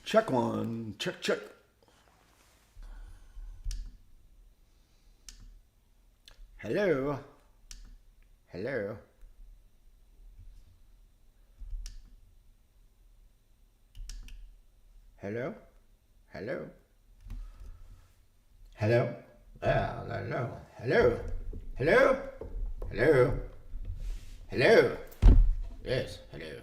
Check one. Check, check. Hello. Hello. Hello. Hello. Hello. Hello. Hello. Hello. Hello. Hello. Yes. Hello.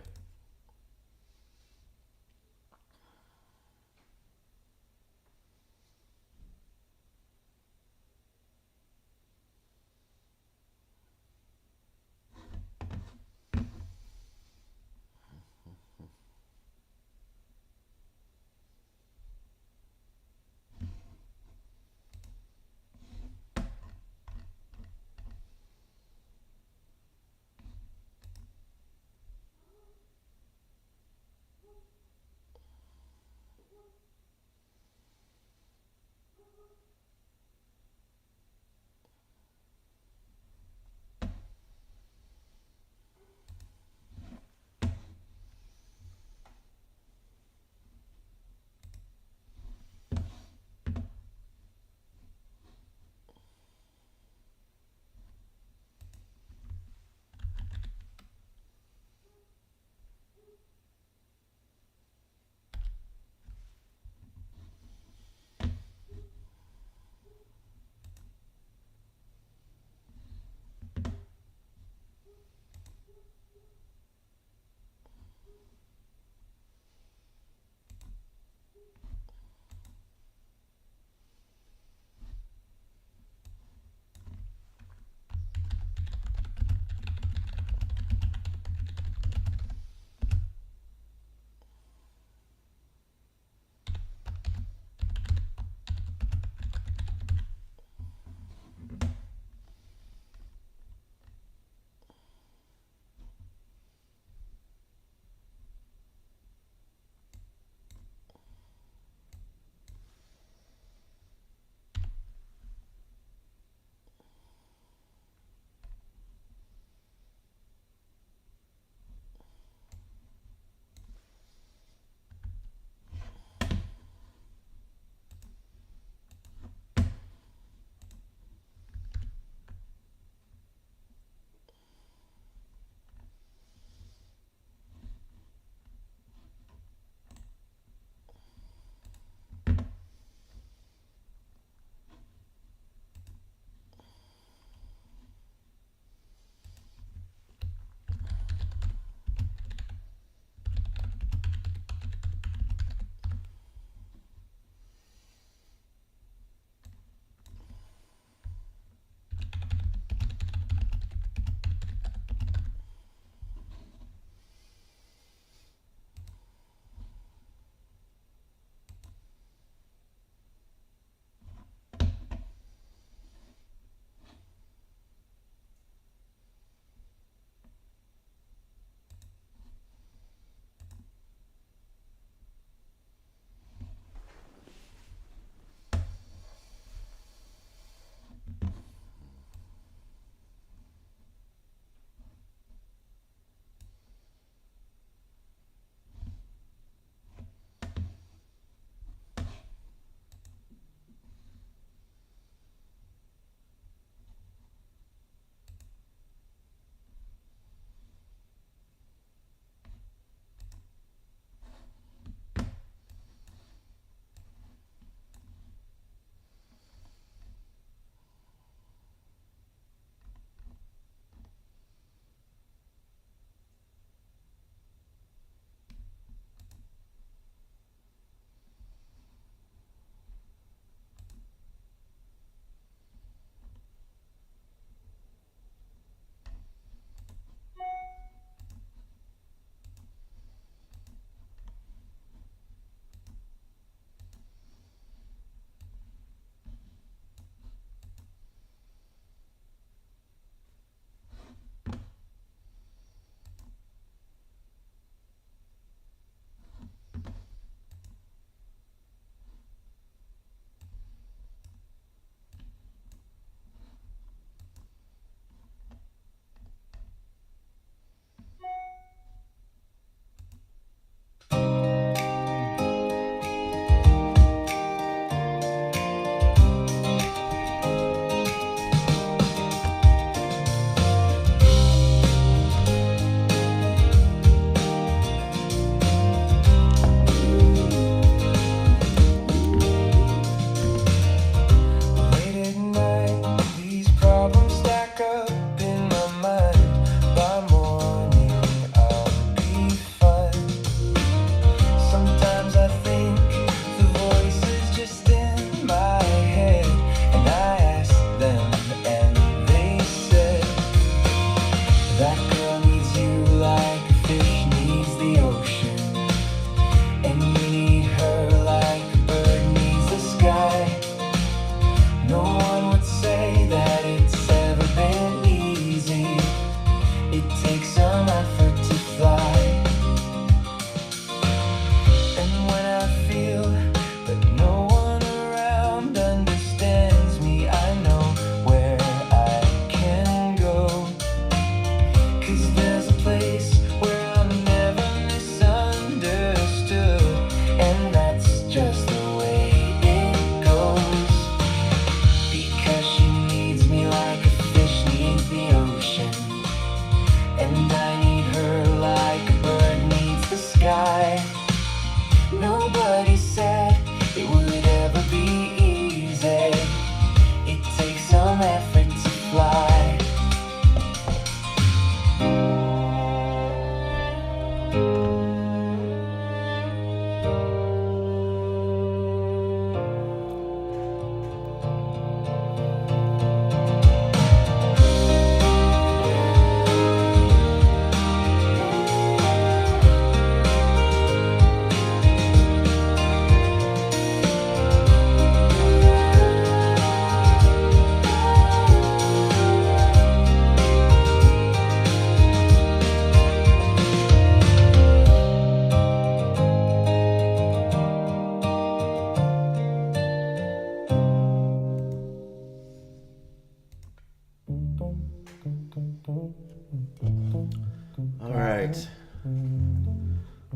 right.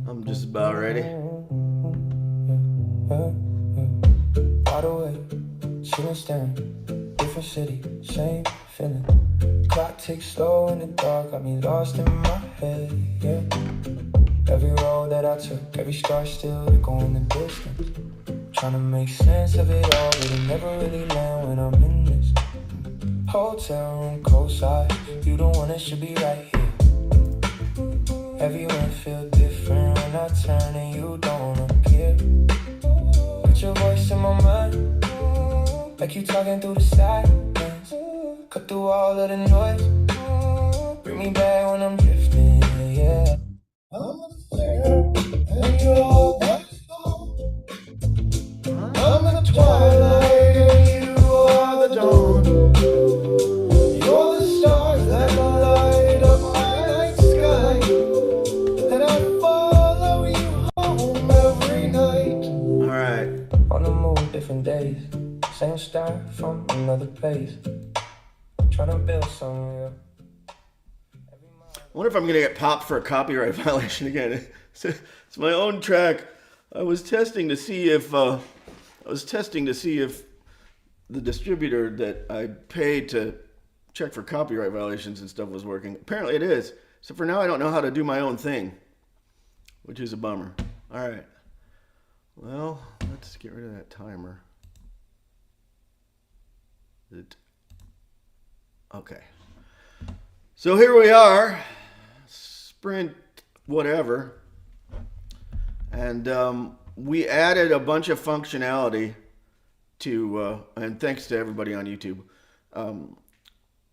I'm just about ready. By the way, sitting staring, different city, same feeling. Clock ticks slow in the dark, got me lost in my head, yeah. Every road that I took, every star still echo in the distance. Trying to make sense of it all, but it never really land when I'm in this hotel room, cold side. You the one that should be right here. Everyone feel different when I turn and you don't appear. Put your voice in my mind, like you talking through the silence. Cut through all of the noise, bring me back when I'm drifting, yeah. I'm there, and you're all back. I'm in the twilight and you are the dawn. You're the stars that light up my night sky, and I follow you home every night. Alright. On the move, different days, same start from another place. Trying to build somewhere. I wonder if I'm going to get popped for a copyright violation again. It's my own track. I was testing to see if the distributor that I paid to check for copyright violations and stuff was working. Apparently it is. So for now I don't know how to do my own thing, which is a bummer. All right. Well, let's get rid of that timer. Okay. So here we are. Sprint whatever. And we added a bunch of functionality to, and thanks to everybody on YouTube.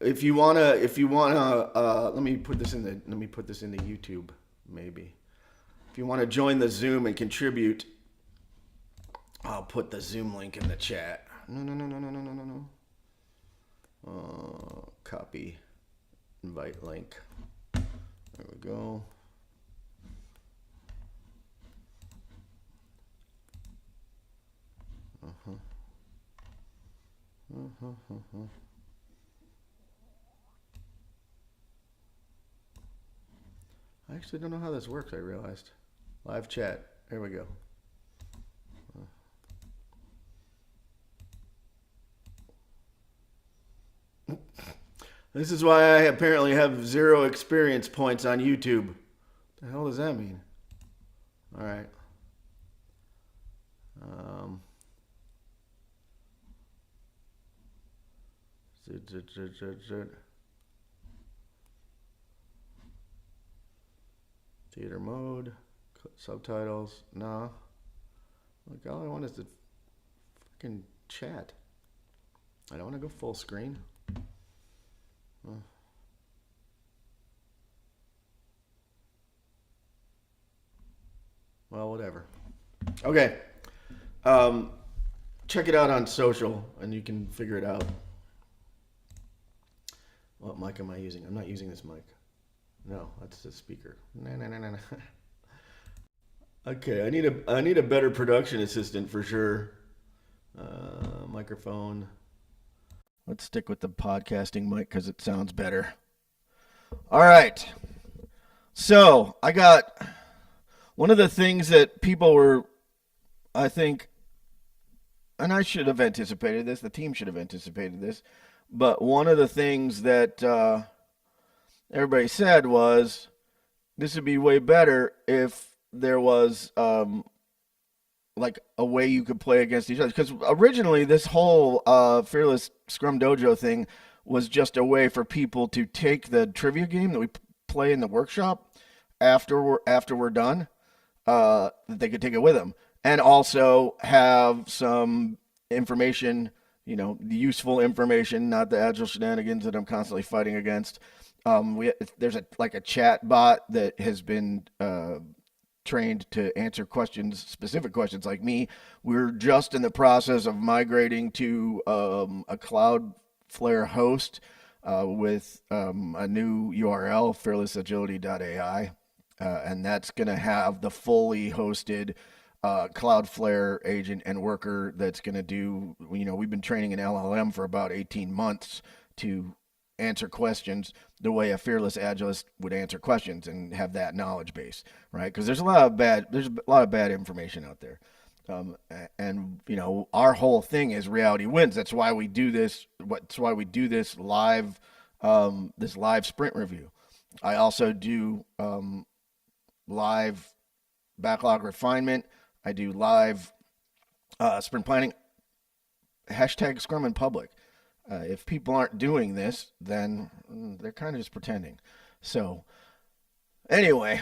If you wanna, let me put this into YouTube, maybe. If you wanna join the Zoom and contribute, I'll put the Zoom link in the chat. No. Copy, invite link. There we go. I actually don't know how this works, I realized. Live chat. There we go. This is why I apparently have 0 experience points on YouTube. What the hell does that mean? All right. Theater mode, subtitles, no. Look, all I want is the fucking chat. I don't want to go full screen. Well, whatever. Okay. Check it out on social and you can figure it out. What mic am I using? I'm not using this mic. No, that's the speaker. No. Okay, I need a better production assistant for sure. Microphone. Let's stick with the podcasting mic because it sounds better. All right. So I got one of the things that people were, I think, and I should have anticipated this. The team should have anticipated this. But one of the things that everybody said was this would be way better if there was like a way you could play against each other. Because originally this whole Fearless Scrum Dojo thing was just a way for people to take the trivia game that we play in the workshop after we're done, that they could take it with them. And also have some information, the useful information, not the agile shenanigans that I'm constantly fighting against. There's a chat bot that has been trained to answer questions, specific questions like me. We're just in the process of migrating to a Cloudflare host with a new URL, fearlessagility.ai, and that's going to have the fully hosted Cloudflare agent and worker that's going to do, we've been training an LLM for about 18 months to answer questions the way a fearless agilist would answer questions and have that knowledge base, right? Because there's a lot of bad information out there. And our whole thing is reality wins. That's why we do this. That's why we do this live sprint review. I also do live backlog refinement. I do live sprint planning. Hashtag Scrum in public. If people aren't doing this, then they're kind of just pretending. So, anyway,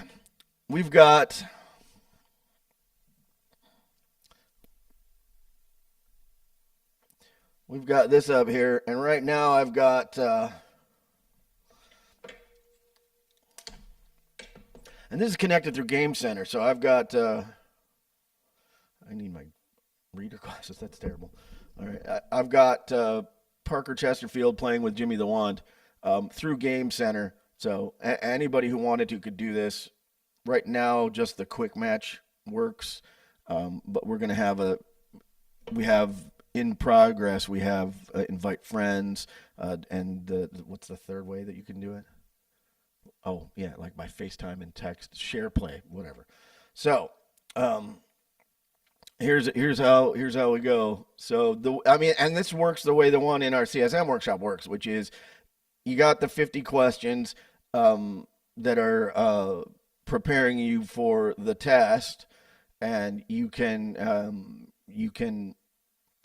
we've got this up here, and right now I've got and this is connected through Game Center. So I've got I need my reader glasses. That's terrible. All right, I've got Parker Chesterfield playing with Jimmy the Wand through Game Center. So anybody who wanted to could do this. Right now, just the quick match works, but we're gonna have in progress. We have invite friends, and what's the third way that you can do it? Oh yeah, like by FaceTime and text, share play, whatever. So. Here's how we go. So and this works the way the one in our CSM workshop works, which is you got the 50 questions that are preparing you for the test, and you can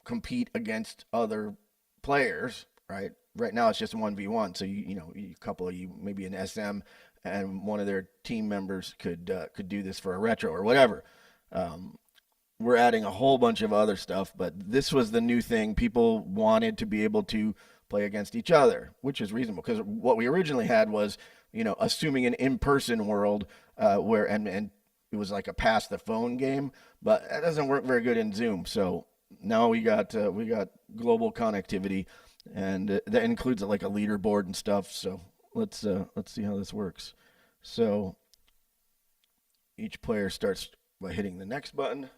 compete against other players, right? Right now it's just a 1v1, so you couple of you, maybe an SM, and one of their team members could do this for a retro or whatever. We're adding a whole bunch of other stuff, but this was the new thing. People wanted to be able to play against each other, which is reasonable, because what we originally had was, assuming an in-person world where and it was like a pass the phone game, but that doesn't work very good in Zoom. So now we got global connectivity, and that includes like a leaderboard and stuff. So let's see how this works. So each player starts by hitting the next button.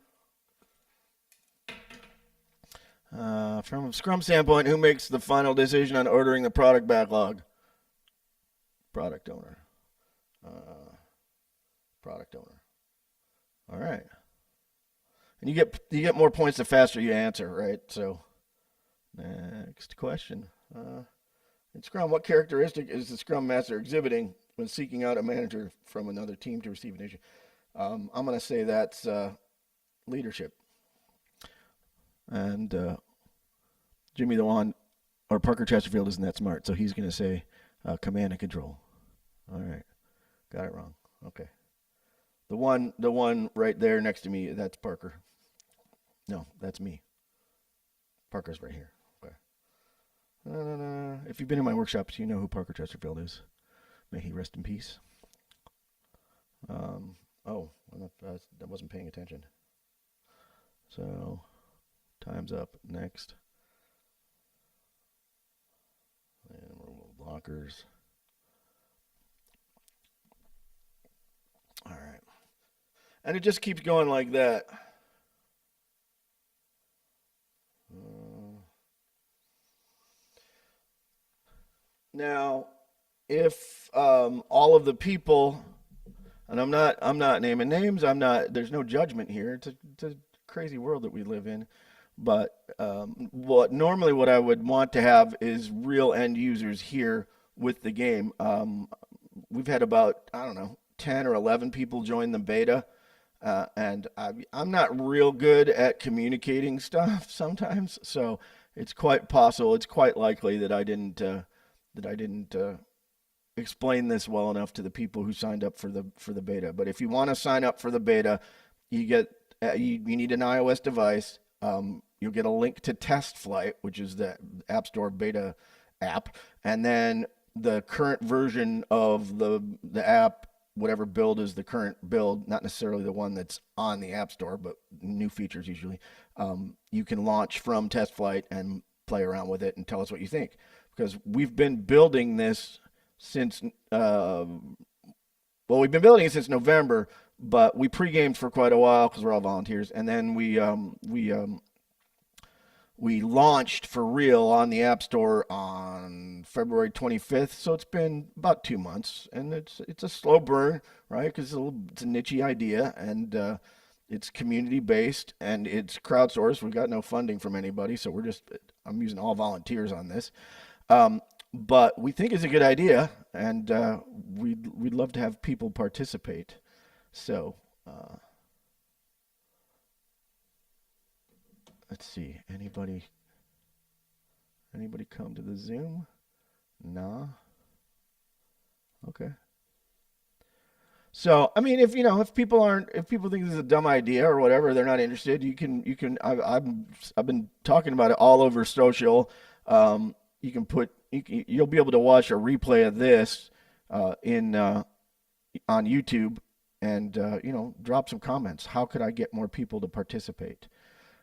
From a Scrum standpoint, who makes the final decision on ordering the product backlog? Product owner. Product owner. All right. And you get more points the faster you answer, right? So, next question. In Scrum, what characteristic is the Scrum Master exhibiting when seeking out a manager from another team to receive an issue? I'm going to say that's leadership. And Jimmy the Wand, or Parker Chesterfield, isn't that smart, so he's going to say command and control. All right, got it wrong. Okay, the one right there next to me, that's Parker. No, that's me. Parker's right here. Okay. If you've been in my workshops, you know who Parker Chesterfield is. May he rest in peace. I wasn't paying attention. So, time's up. Next. And remove blockers. All right. And it just keeps going like that. Now, if all of the people, and I'm not naming names, there's no judgment here. It's a crazy world that we live in. But what I would want to have is real end users here with the game. We've had about, 10 or 11 people join the beta, and I'm not real good at communicating stuff sometimes, so it's quite possible, it's quite likely that I didn't explain this well enough to the people who signed up for the beta. But if you want to sign up for the beta, you need an iOS device. You'll get a link to Test Flight, which is the App Store beta app, and then the current version of the app, whatever build is the current build, not necessarily the one that's on the App Store, but new features usually. You can launch from Test Flight and play around with it and tell us what you think, because we've been building this since we've been building it since November, but we pre-gamed for quite a while because we're all volunteers, and then we We launched for real on the App Store on February 25th, so it's been about 2 months, and it's a slow burn, right? Because it's a niche idea, and it's community based, and it's crowdsourced. We've got no funding from anybody, so I'm using all volunteers on this. But we think it's a good idea, and we'd love to have people participate. So let's see. Anybody come to the Zoom? Nah. Okay. So I mean, if people think this is a dumb idea or whatever, they're not interested. I've been talking about it all over social. You'll be able to watch a replay of this in on YouTube, and drop some comments. How could I get more people to participate?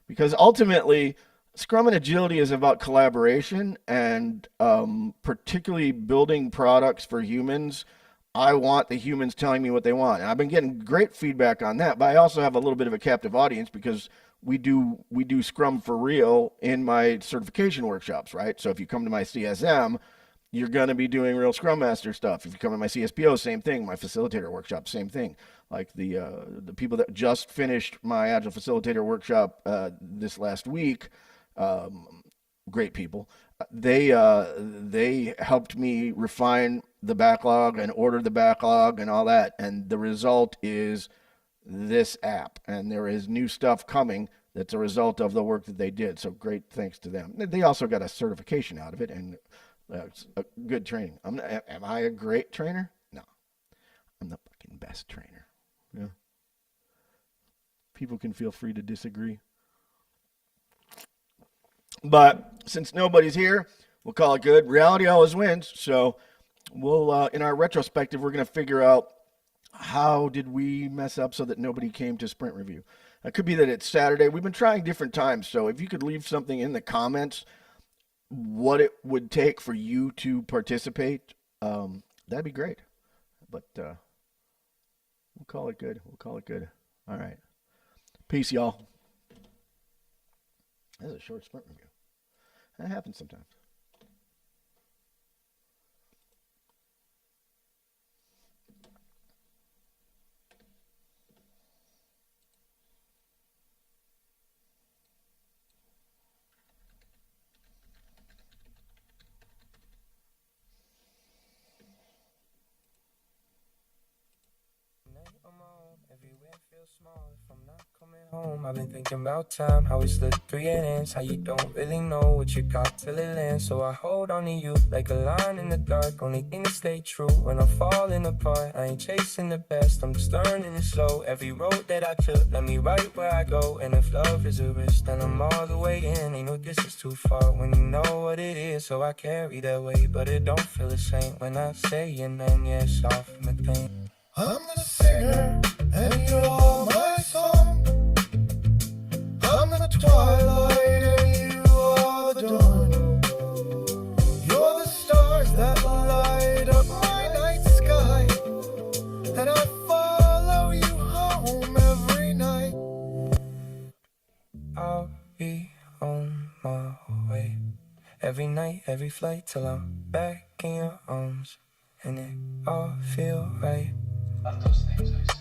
Because ultimately, Scrum and Agility is about collaboration, and particularly building products for humans. I want the humans telling me what they want. And I've been getting great feedback on that, but I also have a little bit of a captive audience because we do Scrum for real in my certification workshops, right? So if you come to my CSM, you're going to be doing real Scrum Master stuff. If you come to my CSPO, same thing. My facilitator workshop, same thing. Like the people that just finished my Agile Facilitator workshop this last week, great people. They helped me refine the backlog and order the backlog and all that. And the result is this app. And there is new stuff coming that's a result of the work that they did. So great thanks to them. They also got a certification out of it, and it's a good training. Am I a great trainer? No. I'm the fucking best trainer. Yeah. People can feel free to disagree. But since nobody's here, we'll call it good. Reality always wins. So we'll, in our retrospective, we're going to figure out how did we mess up so that nobody came to Sprint Review. It could be that it's Saturday. We've been trying different times. So if you could leave something in the comments, what it would take for you to participate, that'd be great. But we'll call it good. We'll call it good. All right. Peace, y'all. That's a short Sprint Review. That happens sometimes. Everywhere feels small if I'm not coming home. I've been thinking about time, how we slid through your hands, how you don't really know what you got till it lands. So I hold on to you like a line in the dark. Only thing to stay true when I'm falling apart. I ain't chasing the best, I'm just learning it slow. Every road that I took led me right where I go. And if love is a risk, then I'm all the way in. Ain't no distance too far when you know what it is. So I carry that weight, but it don't feel the same when I say your name. Yeah, it's off my thing. I'm the singer, and you're all my song. I'm the twilight, and you are the dawn. You're the stars that light up my night sky, and I follow you home every night. I'll be on my way every night, every flight, till I'm back in your arms, and it all feel right. Love those things I